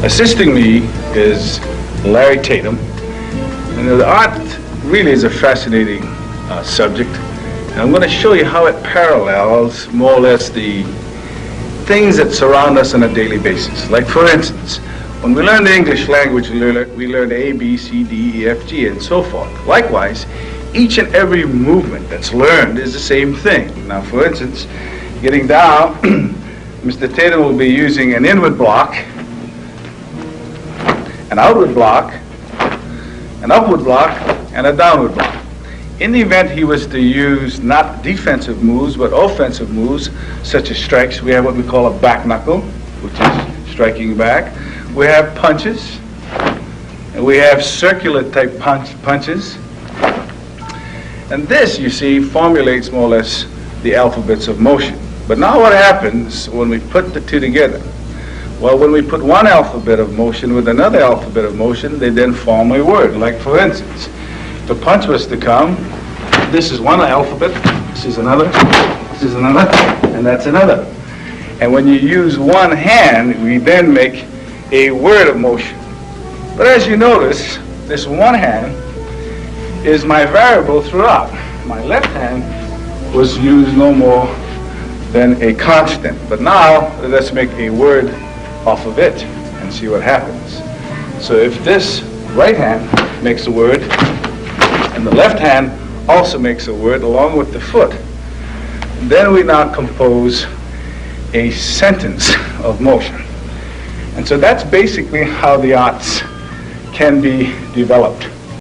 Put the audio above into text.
Assisting me is Larry Tatum. And the art really is a fascinating subject. And I'm going to show you how it parallels more or less the things that surround us on a daily basis. Like, for instance, when we learn the English language, we learn A, B, C, D, E, F, G, and so forth. Likewise, each and every movement that's learned is the same thing. Now, for instance, getting down, Mr. Tatum will be using an inward block, an outward block, an upward block, and a downward block. In the event he was to use not defensive moves, but offensive moves, such as strikes, we have what we call a back knuckle, which is striking back. We have punches, and we have circular type punches. And this, you see, formulates more or less the alphabets of motion. But now what happens when we put the two together? Well, when we put one alphabet of motion with another alphabet of motion, they then form a word. Like, for instance, if a punch was to come, this is one alphabet, this is another, and that's another. And when you use one hand, we then make a word of motion. But as you notice, this one hand is my variable throughout. My left hand was used no more than a constant. But now, let's make a word off of it and see what happens. So if this right hand makes a word, and the left hand also makes a word along with the foot, then we now compose a sentence of motion. And so that's basically how the arts can be developed.